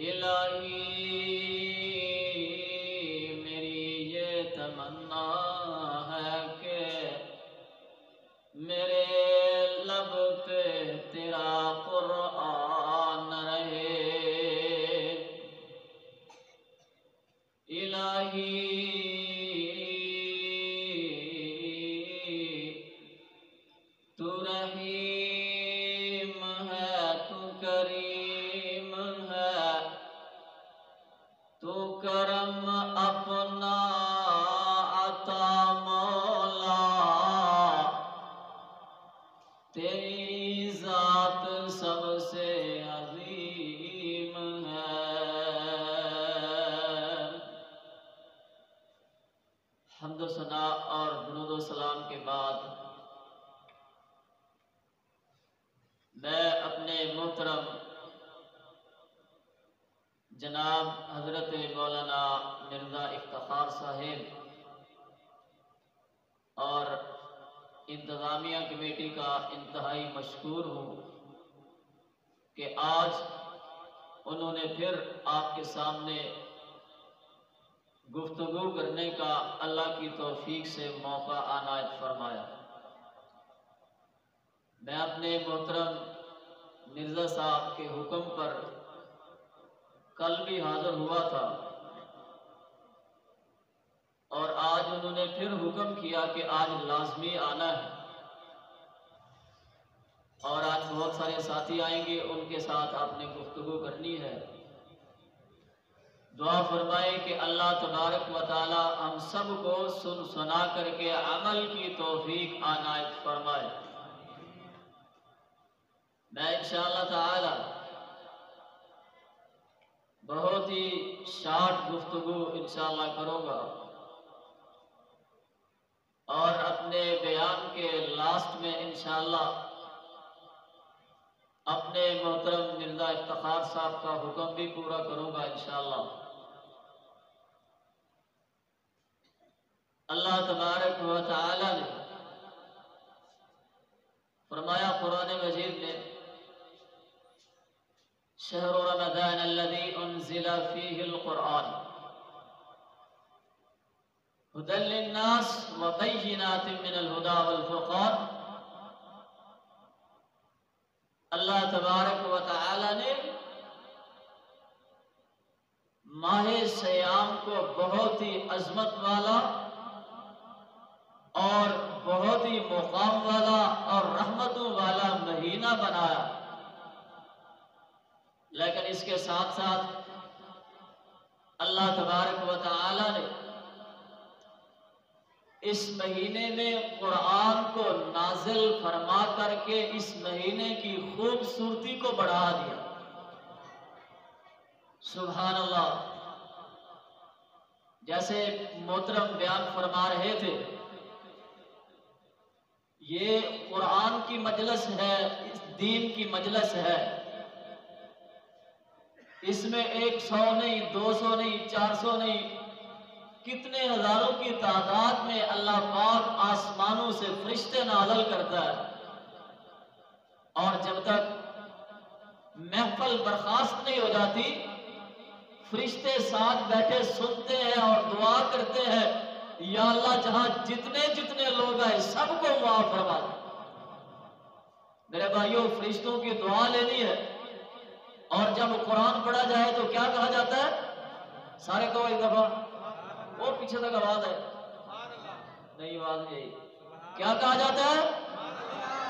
الہی میری یہ تمنا ہے کہ میرے لب پہ تیرا قرآن رہے، الہی تو رحیم ہے، تو کریم ہے، تو کرم اپنا عطا مولا، تیری ذات سب سے عظیم ہے۔ حمد و ثنا اور درود و سلام کے بعد میں اپنے محترم جناب حضرت مولانا مرزا افتخار صاحب اور انتظامیہ کمیٹی کا انتہائی مشکور ہوں کہ آج انہوں نے پھر آپ کے سامنے گفتگو کرنے کا اللہ کی توفیق سے موقع عنایت فرمایا۔ میں اپنے محترم مرزا صاحب کے حکم پر کل بھی حاضر ہوا تھا اور آج انہوں نے پھر حکم کیا کہ آج لازمی آنا ہے، اور آج بہت سارے ساتھی آئیں گے، ان کے ساتھ آپ نے گفتگو کرنی ہے۔ دعا فرمائے کہ اللہ تبارک و تعالی ہم سب کو سنا کر کے عمل کی توفیق عنایت فرمائے۔ میں انشاءاللہ تعالی بہت ہی شارٹ گفتگو انشاءاللہ کروں گا، اور اپنے بیان کے لاسٹ میں انشاءاللہ اپنے محترم مرزا افتخار صاحب کا حکم بھی پورا کروں گا انشاءاللہ۔ اللہ تبارک و تعالی نے فرمایا قرآن مجید میں، شہر رمضان الذی انزل فیہ القرآن ھدی للناس وبینات من الہدی والفرقان۔ اللہ تبارک و تعالی نے ماہ سیام کو بہت ہی عظمت والا اور بہت ہی مقام والا اور رحمتوں والا مہینہ بنایا، لیکن اس کے ساتھ ساتھ اللہ تبارک و تعالی نے اس مہینے میں قرآن کو نازل فرما کر کے اس مہینے کی خوبصورتی کو بڑھا دیا۔ سبحان اللہ۔ جیسے محترم بیان فرما رہے تھے، یہ قرآن کی مجلس ہے، اس دین کی مجلس ہے، اس میں 100 نہیں، 200 نہیں، 400 نہیں، کتنے ہزاروں کی تعداد میں اللہ پاک آسمانوں سے فرشتے نازل کرتا ہے، اور جب تک محفل برخاست نہیں ہو جاتی فرشتے ساتھ بیٹھے سنتے ہیں اور دعا کرتے ہیں، یا اللہ جہاں جتنے جتنے لوگ آئے سب کو معاف فرما دے۔ میرے بھائیوں، فرشتوں کی دعا لینی ہے، اور جب قرآن پڑھا جائے تو کیا کہا جاتا ہے؟ سارے کہو ایک دفعہ، وہ پیچھے تک آواز ہے نہیں، آواز نہیں آئی۔ کیا کہا جاتا ہے؟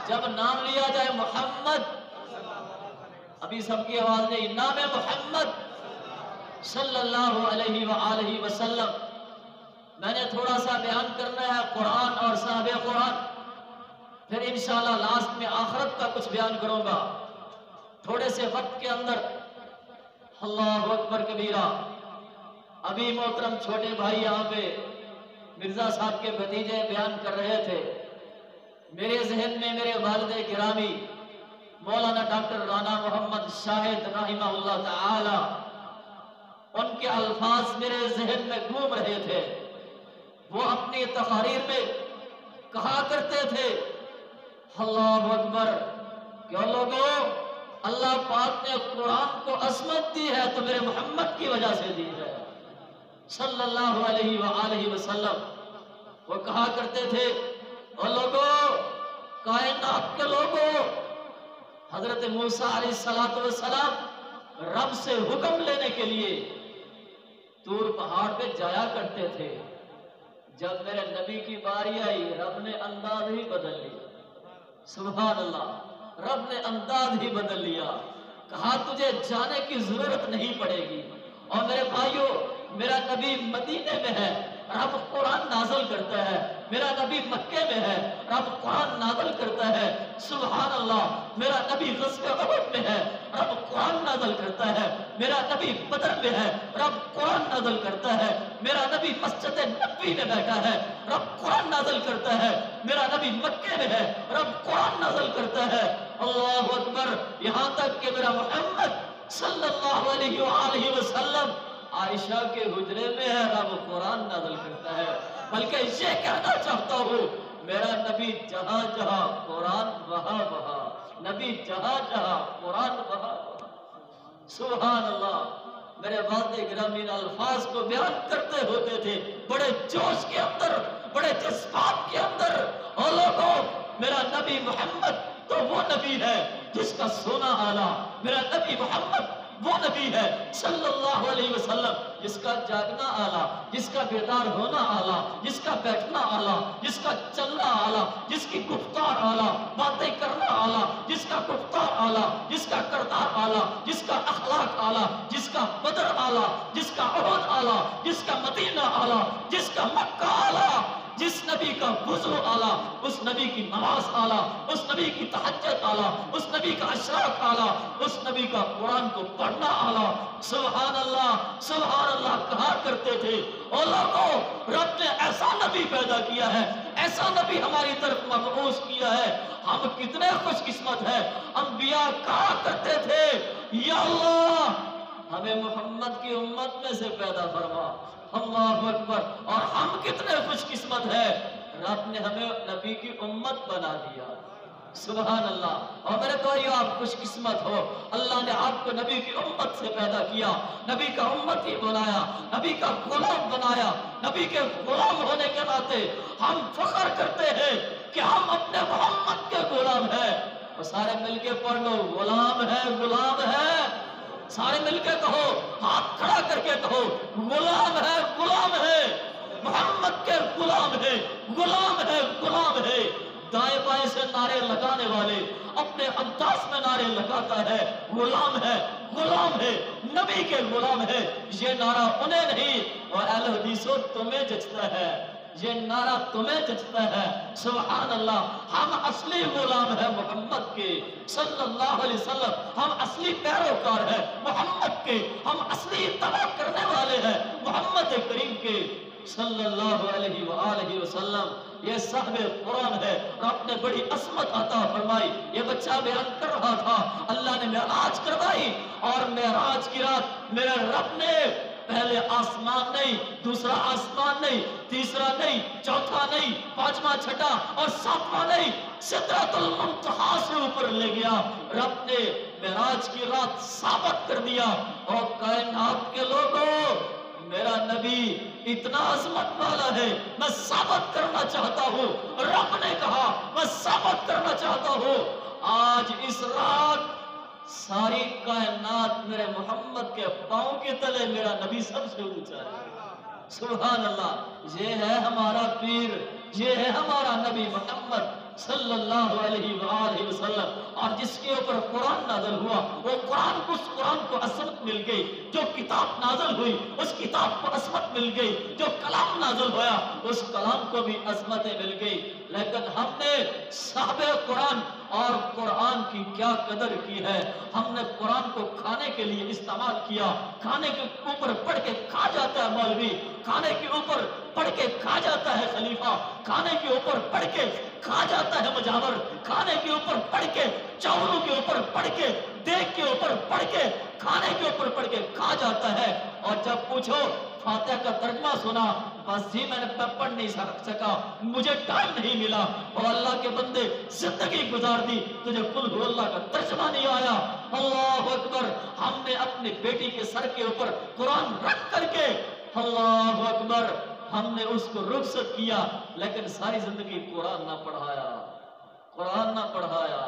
جب نام لیا جائے محمد، ابھی سب کی آواز نہیں، نام محمد صلی اللہ علیہ وآلہ وسلم۔ میں نے تھوڑا سا بیان کرنا ہے قرآن اور صاحب قرآن، پھر انشاءاللہ لاسٹ میں آخرت کا کچھ بیان کروں گا۔ تھوڑے سے وقت کے اندر اللہ اکبر کبیرہ۔ ابھی محترم چھوٹے بھائی یہاں پہ مرزا صاحب کے بھتیجے بیان کر رہے تھے، میرے ذہن میں میرے والد گرامی مولانا ڈاکٹر رانا محمد شاہد رحمہ اللہ تعالی، ان کے الفاظ میرے ذہن میں گھوم رہے تھے۔ وہ اپنی تقاریر میں کہا کرتے تھے، اللہ اکبر، کہ لوگوں اللہ پاک نے قرآن کو عظمت دی ہے تو میرے محمد کی وجہ سے دی ہے صلی اللہ علیہ وآلہ وسلم۔ وہ کہا کرتے تھے او لوگوں، کائنات کے لوگوں، حضرت موسیٰ علیہ السلام رب سے حکم لینے کے لیے طور پہاڑ پہ جایا کرتے تھے۔ جب میرے نبی کی باری آئی رب نے انداز ہی بدل لیا، سبحان اللہ، رب نے انداز ہی بدل لیا، کہا تجھے جانے کی ضرورت نہیں پڑے گی۔ اور میرے بھائیوں، میرا نبی مدینے میں ہے، رب قرآن نازل کرتا ہے، میرا نبی مکے میں ہے، رب قرآن نازل کرتا ہے، سبحان اللہ، میرا نبی غزوہ احد میں ہے، رب قرآن نازل کرتا ہے، میرا نبی بدر میں ہے، رب قرآن نازل کرتا ہے، میرا نبی مسجد نبوی میں بیٹھا ہے، رب قرآن نازل کرتا ہے، میرا نبی مکے میں ہے، رب قرآن نازل کرتا ہے۔ اللہ اکبر، یہاں تک کہ میرا محمد صلی اللہ علیہ وآلہ وسلم عائشہ کے حجرے میں ہے، رب قرآن نازل کرتا ہے۔ بلکہ یہ کہنا چاہتا ہوں، میرا نبی جہاں جہاں قرآن وہاں وہاں، نبی جہاں جہاں قرآن وہاں وہاں، سبحان اللہ۔ میرے والد گرامی الفاظ کو بیان کرتے ہوتے تھے بڑے جوش کے اندر، بڑے جذبات کے اندر، اور لوگوں، میرا نبی محمد تو وہ نبی ہے جس کا سونا آلہ، میرا نبی محمد وہ نبی ہے صلی اللہ علیہ وسلم جس کا جاگنا آلہ، جس کا بیدار ہونا آلہ، جس کا بیٹھنا آلہ، جس کا چلنا آلہ، جس کی گفتار آلہ، باتیں کرنا آلہ، جس کا گفتار آلہ، جس کا کردار آلہ، جس کا اخلاق آلہ، جس کا بدر آلہ، جس کا احد آلہ، جس کا مدینہ آلہ، جس کا مکہ آلہ، جس نبی کا وضو آلہ، اس نبی کی نماز آلہ، اس نبی کی تہجد آلہ، اس نبی کا اشراق آلہ، اس نبی کا قرآن کو پڑھنا آلہ، سبحان اللہ، سبحان اللہ کہا کرتے تھے۔ اور لوگوں، رب نے ایسا نبی پیدا کیا ہے، ایسا نبی ہماری طرف مبعوث کیا ہے، ہم کتنے خوش قسمت ہیں۔ انبیاء کہا کرتے تھے یا اللہ ہمیں محمد کی امت میں سے پیدا فرما، اللہ اکبر، اور ہم کتنے خوش قسمت ہیں، رب نے ہمیں نبی کی امت بنا دیا، سبحان اللہ۔ اور میرے بھائیو، آپ خوش قسمت ہو، اللہ نے آپ کو نبی کی امت سے پیدا کیا، نبی کا امتی بنایا، نبی کا غلام بنایا۔ نبی کے غلام ہونے کے ناطے ہم فخر کرتے ہیں کہ ہم اپنے محمد کے غلام ہیں۔ اور سارے مل کے پڑھ لو، غلام ہے، غلام ہے، سارے مل کے کہو، ہاتھ کھڑا کر کے کہو، غلام ہے، غلام ہے، محمد کے غلام ہے، غلام ہے، غلام ہے۔ دائیں بائیں سے نعرے لگانے والے اپنے انداز میں نعرے لگاتا ہے، غلام ہے، غلام ہے، نبی کے غلام ہے۔ یہ نعرہ انہیں نہیں، اور اہل حدیثوں تمہیں جچتا ہے، یہ نعرہ تمہیں جچتا ہے، سبحان اللہ۔ ہم اصلی غلام ہیں محمد کے صلی اللہ علیہ وسلم، ہم اصلی پیروکار ہیں محمد کے، ہم اصلی اتباع کرنے والے ہیں محمد کریم کے صلی اللہ علیہ وآلہ وسلم۔ یہ صاحب قرآن ہے، رب نے بڑی عظمت عطا فرمائی۔ یہ بچہ بیان کر رہا تھا، اللہ نے معراج کروائی، اور معراج کی رات میرے رب نے پہلے آسمان نہیں، دوسرا آسمان نہیں، تیسرا نہیں، چوتھا نہیں، پانچواں، چھٹا اور ساتواں نہیں، سدرۃ المنتہا سے اوپر لے گیا۔ رب نے معراج کی رات ثابت کر دیا، اور کائنات کے لوگوں، میرا نبی اتنا عظمت والا ہے، میں ثابت کرنا چاہتا ہوں، رب نے کہا میں ثابت کرنا چاہتا ہوں، آج اس رات ساری کائنات میرے محمد کے پاؤں کے تلے میرا نبی سب سے اونچا ہے، سبحان اللہ۔ یہ ہے ہمارا پیر، یہ ہے ہمارا نبی محمد صلی اللہ علیہ وآلہ وسلم، اور جس کے اوپر قرآن نازل ہوا، وہ قرآن کو، اس قرآن کو عظمت مل گئی، جو کتاب نازل ہوئی اس کتاب کو عظمت مل گئی، جو کلام نازل ہوا اس کلام کو بھی عظمتیں مل گئی۔ لیکن ہم نے صاحب قرآن اور قرآن کی کیا قدر کی ہے، ہم نے قرآن کو کھانے کے لیے استعمال کیا، کھانے کے اوپر پڑھ کے کھا جاتا ہے مولوی، کھانے کے اوپر پڑھ کے کھا جاتا ہے خلیفہ، کھانے کے اوپر پڑھ کے کھا جاتا ہے مجاور، کھانے کے اوپر پڑھ کے، چاولوں کے اوپر پڑھ کے، دیگ کے اوپر پڑھ کے، کھانے کے اوپر پڑھ کے کھا جاتا ہے۔ اور جب پوچھو فاتحہ کا ترجمہ سنا، بس جی میں پڑھ نہیں سکا، مجھے ٹائم نہیں ملا، اور اللہ کے بندے زندگی گزار دی، تجھے قل ہو اللہ کا ترجمہ نہیں آیا، اللہ اکبر، ہم نے اپنی بیٹی کے سر کے اوپر قرآن رکھ کر کے اللہ اکبر ہم نے اس کو رخصت کیا، لیکن ساری زندگی قرآن نہ پڑھایا، قرآن نہ پڑھایا۔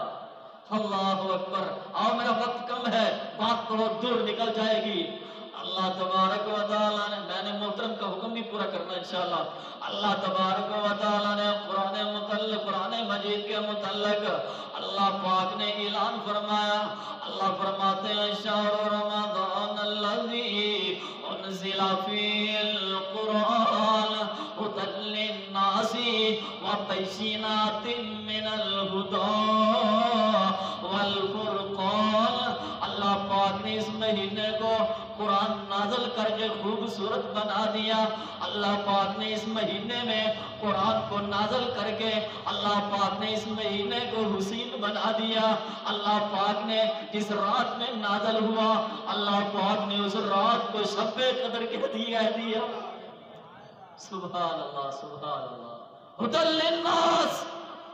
اللہ اکبر۔ آؤ میرا وقت کم ہے، بات بہت دور نکل جائے گی۔ اللہ تبارک و تعالیٰ نے، میں نے محترم کا حکم بھی پورا کرنا انشاءاللہ۔ اللہ تبارک و تعالیٰ نے قرآن مجید کے متعلق اللہ پاک نے اعلان فرمایا۔ اللہ فرماتے ہیں شہر رمضان الذی انزل فیہ القرآن ھدی للناس وبینات من الھدی والفرقان۔ اللہ پاک نے اس مہینے کو قرآن نازل کر کے خوبصورت بنا دیا۔ اللہ پاک نے اس مہینے میں قرآن کو نازل کر کے اللہ پاک نے اس مہینے کو حسین بنا دیا۔ اللہ پاک نے اس رات میں نازل ہوا، اللہ پاک نے اس رات کو شب قدر کہہ دیا۔ سبحان اللہ، سبحان اللہ۔ ھدی للناس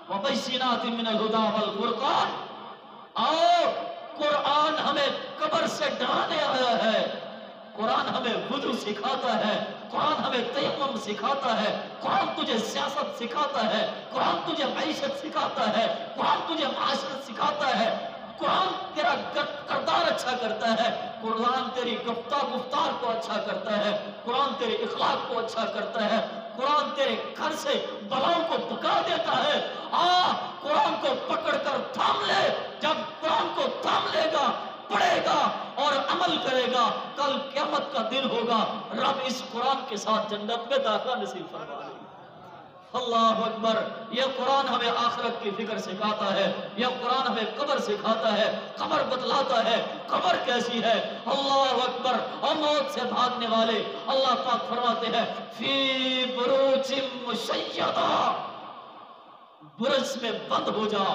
وبینات من الھدی والفرقان۔ آؤ، قرآن ہمیں قبر سے ڈرانے آیا ہے، قرآن ہمیں وضو سکھاتا ہے، قرآن ہمیں تیمم سکھاتا ہے، قرآن تجھے سیاست سکھاتا ہے، قرآن تجھے معیشت سکھاتا ہے، قرآن تجھے معاشرت سکھاتا ہے، قرآن تیرا کردار اچھا کرتا ہے، قرآن تیری گفتار کو اچھا کرتا ہے، قرآن تیرے اخلاق کو اچھا کرتا ہے، قرآن تیرے گھر سے بلاؤں کو بھگا دیتا ہے۔ قرآن کو پکڑ کر تھام لے، جب قرآن کو تھام لے گا، پڑھے گا اور عمل کرے گا، کل قیامت کا دن ہوگا، رب اس قرآن کے ساتھ جنت میں داخلہ نصیب فرما دے۔ اللہ اکبر۔ یہ قرآن ہمیں آخرت کی فکر سکھاتا ہے، یہ قرآن ہمیں قبر سکھاتا ہے، قبر بتلاتا ہے قبر کیسی ہے۔ اللہ اکبر۔ اور موت سے بھاگنے والے اللہ پاک فرماتے ہیں فی بروج مشیدہ، برج میں بند ہو جا،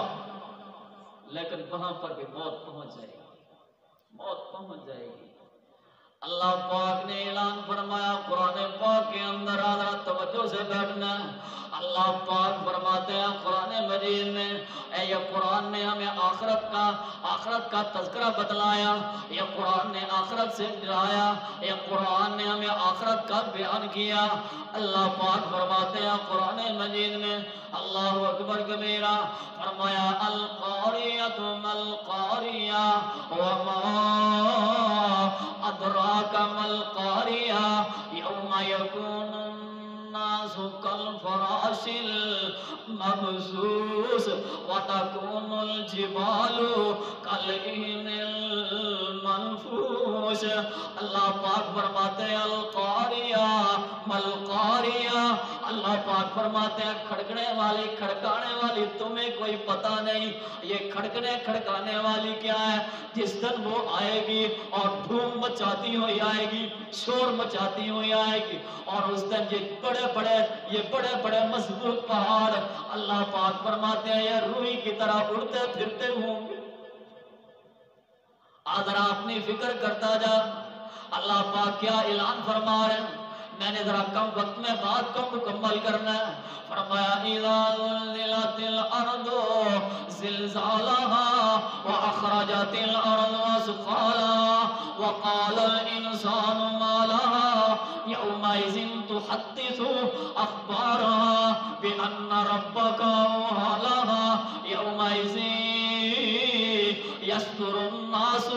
لیکن وہاں پر بھی موت پہنچ جائے گی، موت پہنچ جائے گی۔ اللہ پاک نے اعلان فرمایا قرآن پاک کے اندر، حضرات توجہ سے بیٹھنا۔ اللہ پاک فرماتے ہیں قرآن مجید میں، اے یہ قرآن نے ہمیں آخرت کا تذکرہ بتلایا، یہ قرآن نے آخرت سے ڈرایا، یہ قرآن نے ہمیں آخرت کا بیان کیا۔ اللہ پاک فرماتے ہیں قرآن مجید میں، اللہ اکبر کبیرہ، فرمایا القاریۃ ما القاریہ وما ادراک ما القاریہ یوم یکون الناس کالفراش المبثوث وتکون الجبال کالعہن المنفوش۔ اللہ پاک فرماتے ہیں القاریہ ما القاریہ، اللہ پاک فرماتے ہیں کھڑکنے والی کھڑکانے والی تمہیں کوئی پتہ نہیں، یہ کھڑکانے والی کیا ہے؟ جس دن وہ آئے گی اور دھوم مچاتی ہوئی آئے گی، شور مچاتی ہوئی آئے گی، اور اس دن یہ بڑے بڑے مضبوط پہاڑ اللہ پاک فرماتے ہیں یہ روئی کی طرح اڑتے پھرتے ہوں گے۔ ذرا اپنی فکر کرتا جا، اللہ پاک کیا اعلان فرما رہے ہیں، میں نے ذرا کم وقت میں بات کو مکمل کرنا ہے۔ فرمایا اذا زلزلت الارض زلزالها واخرجت الارض اثقالها وقال الانسان ما لها يومئذ تحدث اخبارها بان ربك اوحى لها يومئذ يصدر الناس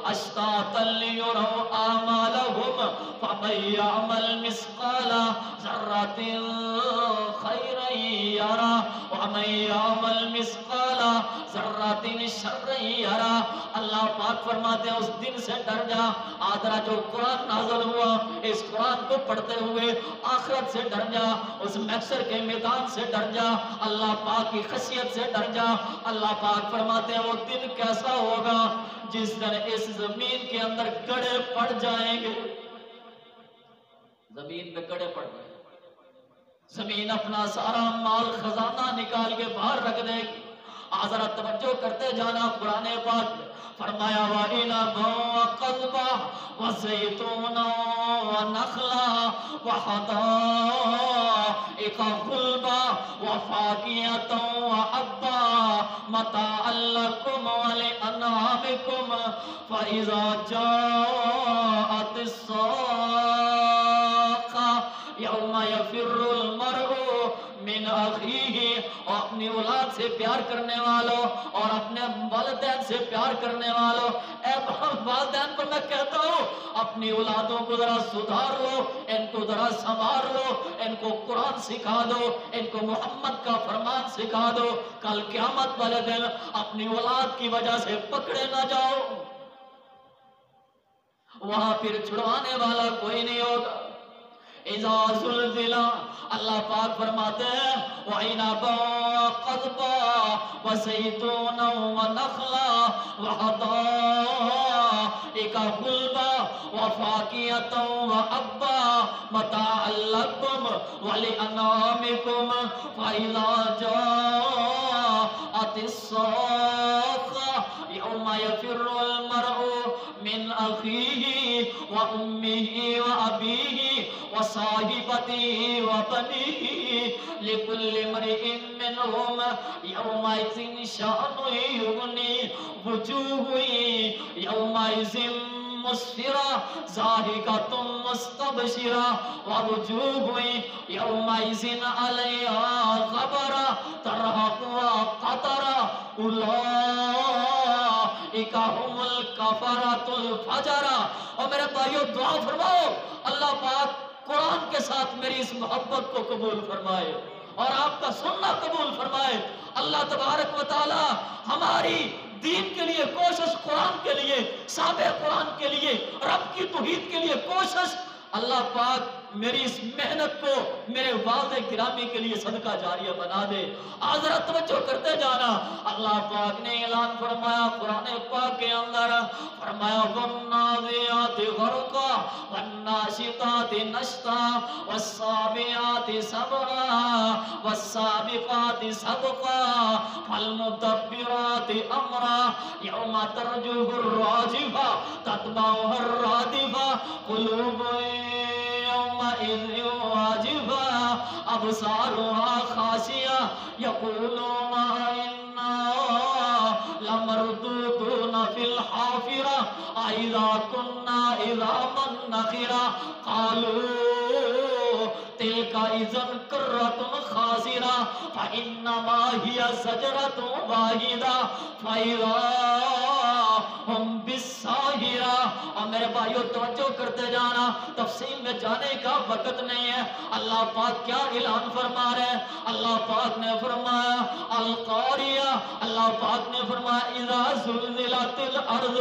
اشتاتا ليروا اعمالهم فمن يعمل مثقال ذرة خيرا يره ومن يعمل مثقال ذرة شرا يره۔ اللہ پاک فرماتے ہیں اس دن سے ڈر جا، آدھرا جو قرآن نازل ہوا اس قرآن کو پڑھتے ہوئے آخرت سے ڈر جا، اس محشر کے میدان سے ڈر جا، اللہ پاک کی خشیت سے ڈر جا۔ اللہ پاک فرماتے ہیں وہ دن کیسا ہوگا جس دن اس زمین کے اندر گڑھے پڑ جائیں گے، زمین میں گڑھے پڑ جائیں گے، زمین اپنا سارا مال خزانہ نکال کے باہر رکھ دے گی۔ ذرا توجہ کرتے جانا، قرآن پاک فرمایا وَإِلَى قضبا وزيتونا ونخلا وحدائق غلبا وفاكهة وحبا متاعا لكم ولأنعامكم فإذا جاءت الصاخة يوم يفر المرء من اخیہ، اور اپنی اولاد سے پیار کرنے والوں اور اپنے والدین سے پیار کرنے والوں، اے والدین کو میں کہتا ہوں اپنی اولادوں کو ذرا سدھار لو، ان کو ذرا سنوار لو، ان کو قرآن سکھا دو، ان کو محمد کا فرمان سکھا دو، کل قیامت والے دن اپنی اولاد کی وجہ سے پکڑے نہ جاؤ، وہاں پھر چھڑوانے والا کوئی نہیں ہوگا۔ اذا زلزلہ، اللہ پاک فرماتے ہیں وعنبا قضبا وزیتونا ونخلا وحدائق غلبا وفاکہۃ وحبا متاعا لکم ولانعامکم فاذا جاءت الصاخہ یوم یفر المرء من اخیہ وامہ وابیہ وصاحبته وبنيه لكل امرئ منهم يومئذ شأن يغنيه وجوه يومئذ مسفرة ضاحكة مستبشرة ووجوه يومئذ عليها غبرة ترهقها قترة أولئك هم الكفرة الفجرة۔ اور میرے بھائیو دعا فرماؤ اللہ پاک قرآن کے ساتھ میری اس محبت کو قبول فرمائے اور آپ کا سننا قبول فرمائے۔ اللہ تبارک و تعالی ہماری دین کے لیے کوشش، قرآن کے لیے، صحابہ قرآن کے لیے، رب کی توحید کے لیے کوشش، اللہ پاک میری اس محنت کو میرے والد گرامی کے لیے صدقہ جاریہ بنا دے۔ حضرت توجہ کرتے جانا، اللہ پاک نے اعلان فرمایا قرآن پاک کے اندر، فرمایا وَالنَّازِعَاتِ غَرْقًا وَالنَّاشِطَاتِ نَشْطًا وَالسَّابِعَاتِ سَبْحًا وَالسَّابِقَاتِ سَبْقًا فَالْمُدَبِّرَاتِ أَمْرًا يَوْمَ تَرْجُفُ الرَّاجِفَةُ تَتْبَعُهَا الرَّادِفَةُ قُلُوبٌ يومئذ واجفة أبصارها خاشعة يقولون إنا لمردودون في الحافرة أإذا كنا عظاما نخرة قالوا تلك إذا كرة خاسرة فإنما هي زجرة واحدة فإذا ہم بالساہرہ۔ اور میرے بھائیو توجہ کرتے جانا، تفصیل میں جانے کا وقت نہیں ہے۔ اللہ پاک کیا اعلان فرما رہے ہیں؟ اللہ پاک نے فرمایا القاریہ، اللہ پاک نے فرمایا اذا زلزلت الارض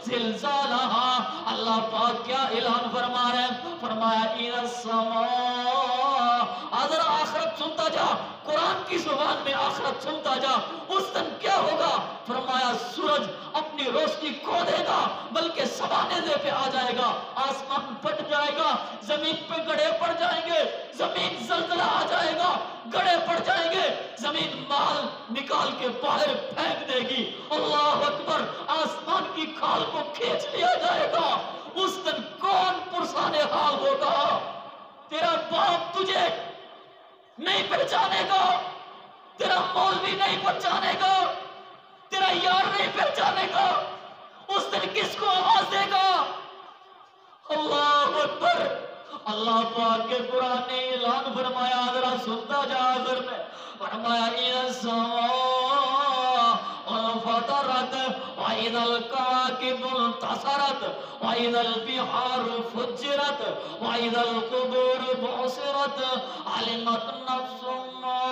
زلزالہا، اللہ پاک کیا اعلان فرما رہے ہیں؟ فرمایا اذا السماء، حضر آخرت سنتا جا، قرآن کی زبان میں آخرت سنتا جا، اس دن کیا ہوگا؟ فرمایا سورج اپنی روشنی کھو دے گا، بلکہ سوانحے پہ آ جائے گا، آسمان پھٹ جائے گا، زمین پہ گڑھے پڑ جائیں گے، زمین زلزلہ آ جائے گا، گڑھے پڑ جائیں گے، زمین مال نکال کے باہر پھینک دے گی، اللہ اکبر، آسمان کی کھال کو کھینچ لیا جائے گا۔ اس دن کون پرسان حال ہوگا؟ تیرا باپ تجھے نہیں پہچانے گا، تیرا مولوی نہیں پہچانے گا، تیرا یار نہیں پہچانے گا، اس دن کس کو آواز دے گا؟ اللہ اکبر۔ اللہ پاک کے قرآن نے اعلان فرمایا، ذرا سنتا جا حضر میں، فرمایا اِذَا السَّمَاءُ انفطرت وَإِذَا الْكَوَاكِبُ انتَثَرَتْ وَإِذَا الْبِحَارُ فُجِّرَتْ وَإِذَا الْقُبُورُ بُعْثِرَتْ عَلِمَتْ نَفْسٌ مَّا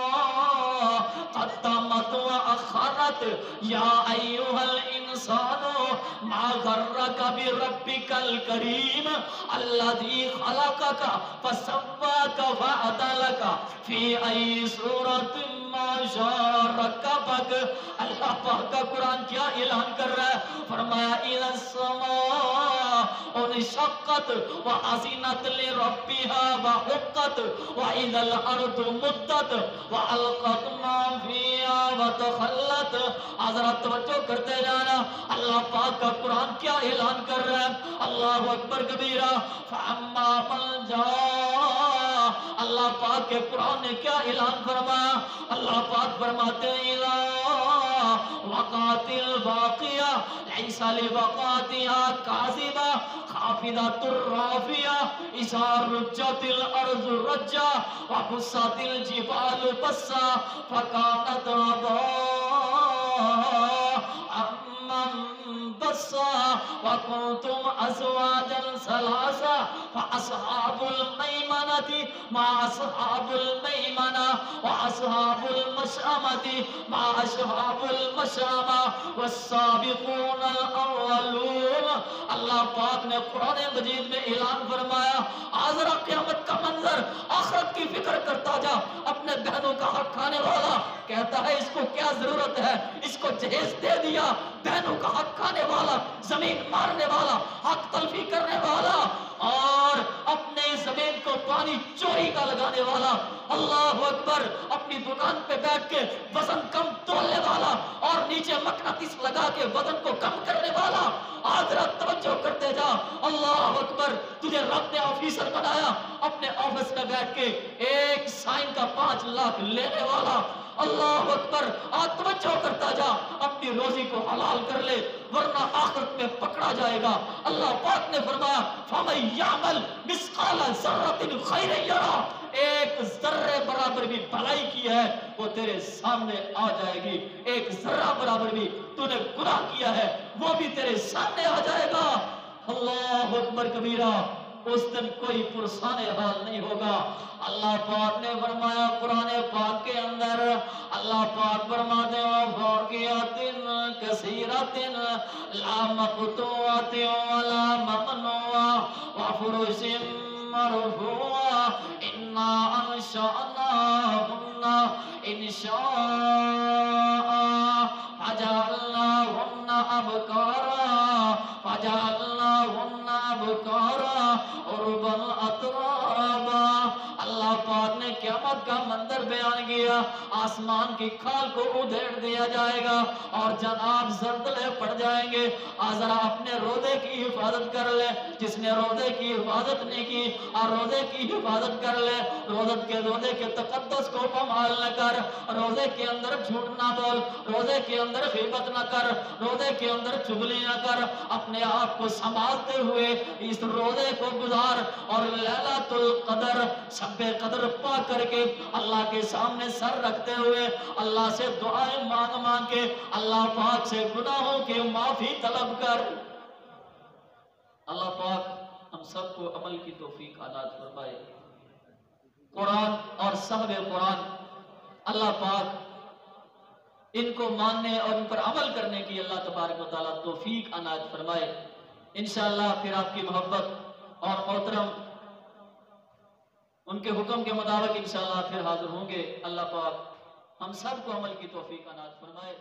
قدمت وأخرت يا أيها الإنسان ما غرك بربك الكريم الذي خلقك فسواك فعدلك في أي صورة ما شاء ركبك۔ اللہ پاک کا قرآن کیا اعلان کر رہا ہے؟ فرمایا اذا السماء انشقت وأذنت لربها وحقت وإذا الأرض مدت وألقت ما فيها وتخلت۔ حضرت توجہ کرتے جانا، اللہ پاک کا قرآن کیا اعلان کر رہا ہے؟ اللہ اکبر کبیرہ فاما من جاء، اللہ پاک کے قرآن نے کیا اعلان فرمایا؟ اللہ پاک فرماتے ہیں وقعت الواقعہ لیس لوقعتها کاذبہ خافضۃ الرافعہ اذا رجت الارض رجا وبست الجبال بسا فكانت هباء منبثا وكنتم ازواجا ثلاثا فاصحاب الميمنة ما اصحاب الميمنة واصحاب المشأمة ما اصحاب المشأمة والسابقون الاولون۔ اللہ پاک نے قرآن مجید میں اعلان فرمایا آزرا قیامت کا منظر، آخرت کی فکر کرتا جا، اپنے بہنوں کا حق کھانے والا کہتا ہے اس کو کیا ضرورت ہے، اس کو جہیز دے دیا، بہنوں کا حق کھانے والا، زمین مارنے والا، حق تلفی کرنے والا، اور اپنے زمین کو پانی چوری کا لگانے والا، اللہ اکبر، اپنی دکان پہ بیٹھ کے وزن کم تولنے والا اور نیچے مقناطیس لگا کے وزن کو کم کرنے والا، حضرت توجہ کرتے جا، اللہ اکبر، تجھے رب نے آفیسر بنایا، اپنے آفس میں بیٹھ کے ایک سائن کا 5 لاکھ لینے والا، اللہ اکبر، آج توجہ کرتا جا، اپنی روزی کو حلال کر لے ورنہ آخرت میں پکڑا جائے گا۔ اللہ پاک نے فرمایا فَمَن يَعْمَلْ مِثْقَالَ ذَرَّةٍ خَيْرًا يَرَهُ، ایک ذرے برابر بھی بھلائی کی ہے وہ تیرے سامنے آ جائے گی، ایک ذرہ برابر بھی تو نے گناہ کیا ہے وہ بھی تیرے سامنے آ جائے گا۔ اللہ اکبر کبیرہ، اس دن کوئی پرسان حال نہیں ہوگا۔ اللہ پاک نے فرمایا قرآن پاک کے اندر، اللہ پاک فرماتے ہیں فَاقِيَةٍ كَثِيرَةٍ لَا مَقْطُوعَةٍ وَلَا مَمْنُوعَةٍ وَفُرُشٍ مَّرْفُوعَةٍ إِنَّا أَنشَأْنَاهُنَّ إِنشَاءً فَجَعَلْنَاهُنَّ أَبْكَارًا عُرُبًا أَتْرَابًا۔ اللہ پاک نے قیامت کا منظر بیان کیا، آسمان کی کھال کو ادھیڑ دیا جائے گا اور جناب زلزلے پڑ جائیں گے۔ ذرا اپنے روزے کی حفاظت کر لے، جس نے روزے کی حفاظت نہیں کی اور روزے کی حفاظت کر لے، روزے کے تقدس کو پامال نہ کر، روزے کے اندر جھوٹ نہ بول، روزے کے اندر غیبت نہ کر، روزے کے اندر چغلی نہ کر، اپنے آپ کو سنبھالتے ہوئے اس روزے کو گزار اور لیلۃ القدر شب قدر پا کر کے اللہ کے سامنے سر رکھتے ہوئے اللہ سے دعائیں مانگ کے اللہ پاک سے گناہوں کی معافی طلب کر۔ اللہ پاک ہم سب کو عمل کی توفیق عنایت فرمائے۔ قرآن اور صحب قرآن، اللہ پاک ان کو ماننے اور ان پر عمل کرنے کی اللہ تبارک و تعالیٰ توفیق عنایت فرمائے۔ انشاءاللہ پھر آپ کی محبت اور محترم ان کے حکم کے مطابق انشاءاللہ پھر حاضر ہوں گے۔ اللہ پاک ہم سب کو عمل کی توفیق عنایت فرمائے۔